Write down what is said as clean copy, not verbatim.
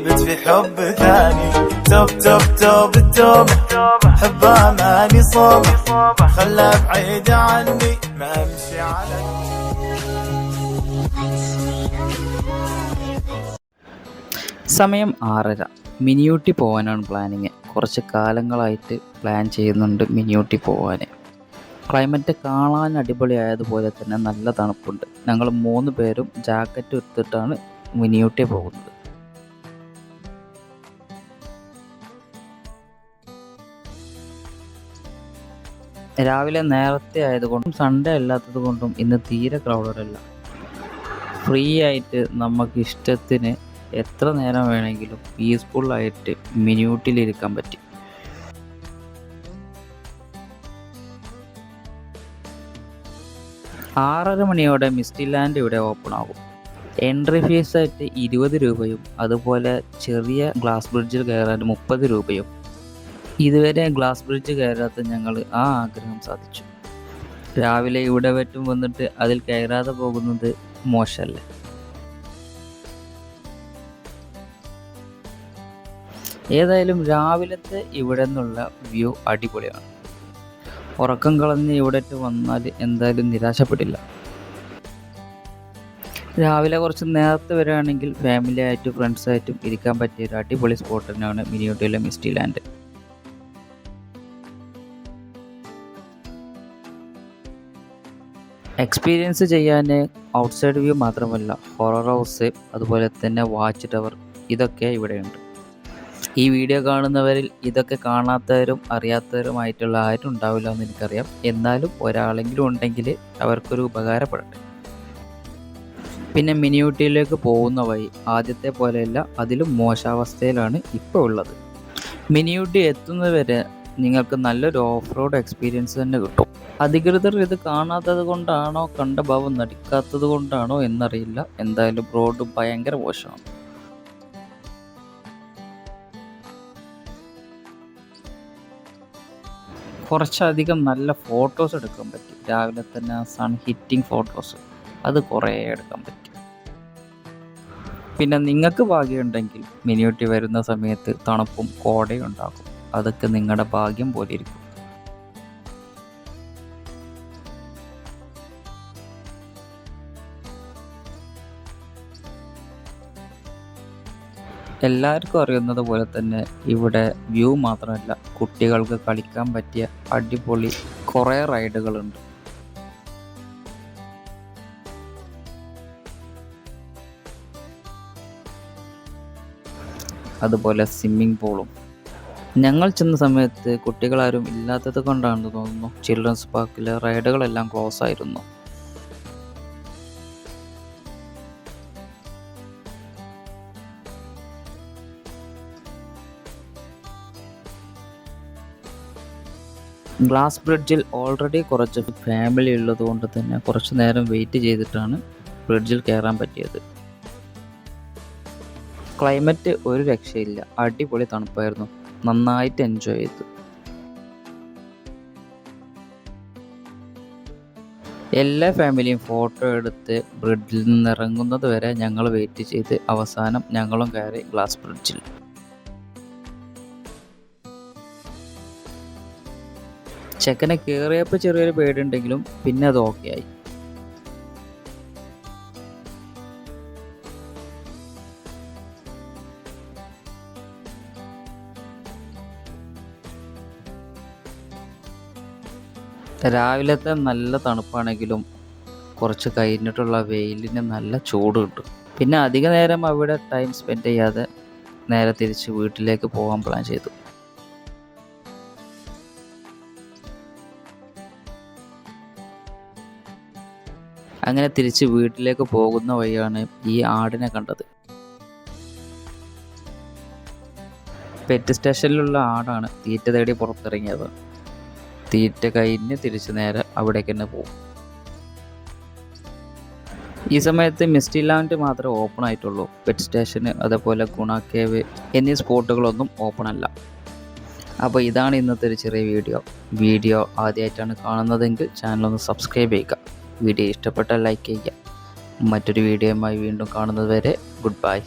في حب ثاني توب توب توب التوب حبه ماني صوب خلى بعيد عني ما امشي على സമയം 6:30. മിനിയൂട്ടി പോകാനാണ് പ്ലാനിങ്. കുറച്ച് കാലങ്ങളായിട്ട് പ്ലാൻ ചെയ്യുന്നുണ്ട് മിനിയൂട്ടി പോകാൻ. ക്ലൈമറ്റ് കാണാൻ അടിപൊളിയായതുപോലെ തന്നെ നല്ല തണുപ്പുണ്ട്. ഞങ്ങൾ 3 പേരും ജാക്കറ്റ് എടുത്തിട്ടാണ് മിനിയൂട്ടി പോകുന്നത്. രാവിലെ നേരത്തെ ആയതുകൊണ്ടും സൺഡേ അല്ലാത്തത് കൊണ്ടും ഇന്ന് തീരെ ക്രൗഡഡ് അല്ല. ഫ്രീ ആയിട്ട് നമുക്ക് ഇഷ്ടത്തിന് എത്ര നേരം വേണമെങ്കിലും പീസ്ഫുള്ളായിട്ട് മിനിയൂട്ടിലിരിക്കാൻ പറ്റി. ആറര മണിയോടെ മിസ്റ്റി ലാൻഡ് ഇവിടെ ഓപ്പൺ ആകും. എൻട്രി ഫീസായിട്ട് 20 രൂപയും അതുപോലെ ചെറിയ ഗ്ലാസ് ബ്രിഡ്ജിൽ കയറാൻ 30 രൂപയും. ഇതുവരെ ഗ്ലാസ് ബ്രിഡ്ജ് കയറാത്ത ഞങ്ങൾ ആ ആഗ്രഹം സാധിച്ചു. രാവിലെ ഇവിടെ വറ്റും വന്നിട്ട് അതിൽ കയറാതെ പോകുന്നത് മോശമല്ലേ. ഏതായാലും രാവിലത്തെ ഇവിടെ നിന്നുള്ള വ്യൂ അടിപൊളിയാണ്. ഉറക്കം കളഞ്ഞ് ഇവിടേക്ക് വന്നാൽ എന്തായാലും നിരാശപ്പെടില്ല. രാവിലെ കുറച്ച് നേരത്തെ വരികയാണെങ്കിൽ ഫാമിലി ആയിട്ടും ഫ്രണ്ട്സായിട്ടും ഇരിക്കാൻ പറ്റിയ ഒരു അടിപൊളി സ്പോട്ട് തന്നെയാണ് മിനിയൂട്ടിയിലെ മിസ്റ്റി ലാൻഡ്. എക്സ്പീരിയൻസ് ചെയ്യാൻ ഔട്ട്സൈഡ് വ്യൂ മാത്രമല്ല ഹൊറർ ഹൗസ് അതുപോലെ തന്നെ വാച്ച് ടവർ ഇതൊക്കെ ഇവിടെയുണ്ട്. ഈ വീഡിയോ കാണുന്നവരിൽ ഇതൊക്കെ കാണാത്തവരും അറിയാത്തവരുമായിട്ടുള്ള ആരും ഉണ്ടാവില്ല എന്ന് എനിക്കറിയാം. എന്നാലും ഒരാളെങ്കിലും ഉണ്ടെങ്കിൽ അവർക്കൊരു ഉപകാരപ്പെടട്ടെ. പിന്നെ മിനിയൂട്ടിയിലേക്ക് പോകുന്ന വഴി ആദ്യത്തെ പോലെയല്ല, അതിലും മോശാവസ്ഥയിലാണ് ഇപ്പോൾ ഉള്ളത്. മിനിയൂട്ടി എത്തുന്നവരെ നിങ്ങൾക്ക് നല്ലൊരു ഓഫ് റോഡ് എക്സ്പീരിയൻസ് തന്നെ കിട്ടും. അധികൃതർ ഇത് കാണാത്തത് കൊണ്ടാണോ കണ്ട ഭാവം നടിക്കാത്തത് കൊണ്ടാണോ എന്നറിയില്ല. എന്തായാലും റോഡ് ഭയങ്കര മോശമാണ്. കുറച്ചധികം നല്ല ഫോട്ടോസ് എടുക്കാൻ പറ്റും. രാവിലെ തന്നെ സൺ ഹിറ്റിംഗ് ഫോട്ടോസ് അത് കുറേ എടുക്കാൻ പറ്റും. പിന്നെ നിങ്ങൾക്ക് ഭാഗ്യമുണ്ടെങ്കിൽ മിനിയൂട്ടി വരുന്ന സമയത്ത് തണുപ്പും കോടയും ഉണ്ടാകും. അതൊക്കെ നിങ്ങളുടെ ഭാഗ്യം പോലെ ഇരിക്കും. എല്ലാവർക്കും അറിയുന്നത് പോലെ തന്നെ ഇവിടെ വ്യൂ മാത്രമല്ല, കുട്ടികൾക്ക് കളിക്കാൻ പറ്റിയ അടിപൊളി കുറേ റൈഡുകളുണ്ട്. അതുപോലെ സ്വിമ്മിംഗ് പൂളും. ഞങ്ങൾ ചെന്ന സമയത്ത് കുട്ടികളാരും ഇല്ലാത്തത് കൊണ്ടാണെന്ന് തോന്നുന്നു ചിൽഡ്രൻസ് പാർക്കിലെ റൈഡുകളെല്ലാം ക്ലോസ് ആയിരുന്നു. ഗ്ലാസ് ബ്രിഡ്ജിൽ ഓൾറെഡി കുറച്ച് ഫാമിലി ഉള്ളത് കൊണ്ട് തന്നെ കുറച്ച് നേരം വെയിറ്റ് ചെയ്തിട്ടാണ് ബ്രിഡ്ജിൽ കയറാൻ പറ്റിയത്. ക്ലൈമറ്റ് ഒരു രക്ഷയില്ല, അടിപൊളി തണുപ്പായിരുന്നു. നന്നായിട്ട് എൻജോയ് ചെയ്തു. എല്ലാ ഫാമിലിയും ഫോട്ടോ എടുത്ത് ബ്രിഡ്ജിൽ നിന്ന് ഇറങ്ങുന്നത് വരെ ഞങ്ങൾ വെയിറ്റ് ചെയ്ത് അവസാനം ഞങ്ങളും കയറി ഗ്ലാസ് ബ്രിഡ്ജിൽ. ചെക്കനെ കയറിയപ്പോൾ ചെറിയൊരു പേടിയുണ്ടെങ്കിലും പിന്നെ അത് ഓക്കെ ആയി. രാവിലത്തെ നല്ല തണുപ്പാണെങ്കിലും കുറച്ച് കഴിഞ്ഞിട്ടുള്ള വെയിലിന് നല്ല ചൂട് കിട്ടും. പിന്നെ അധിക നേരം അവിടെ ടൈം സ്പെൻഡ് ചെയ്യാതെ നേരെ തിരിച്ച് വീട്ടിലേക്ക് പോകാൻ പ്ലാൻ ചെയ്തു. അങ്ങനെ തിരിച്ച് വീട്ടിലേക്ക് പോകുന്ന വഴിയാണ് ഈ ആടിനെ കണ്ടത്. പെറ്റ് സ്റ്റേഷനിലുള്ള ആടാണ് തീറ്റ തേടി പുറത്തിറങ്ങിയത്. തീറ്റ കഴിഞ്ഞ് തിരിച്ച് നേരെ അവിടേക്ക് തന്നെ പോകും. ഈ സമയത്ത് മിസ്റ്റി ലാൻഡ് മാത്രമേ ഓപ്പൺ ആയിട്ടുള്ളൂ. പെറ്റ് സ്റ്റേഷന് അതേപോലെ ഗുണ കേവ് എന്നീ സ്പോട്ടുകളൊന്നും ഓപ്പൺ അല്ല. അപ്പോൾ ഇതാണ് ഇന്നത്തെ ഒരു ചെറിയ വീഡിയോ ആദ്യമായിട്ടാണ് കാണുന്നതെങ്കിൽ ചാനലൊന്ന് സബ്സ്ക്രൈബ് ചെയ്യുക. വീഡിയോ ഇഷ്ടപ്പെട്ടാൽ ലൈക്ക് ചെയ്യുക. മറ്റൊരു വീഡിയോയുമായി വീണ്ടും കാണുന്നത് വരെ ഗുഡ് ബൈ.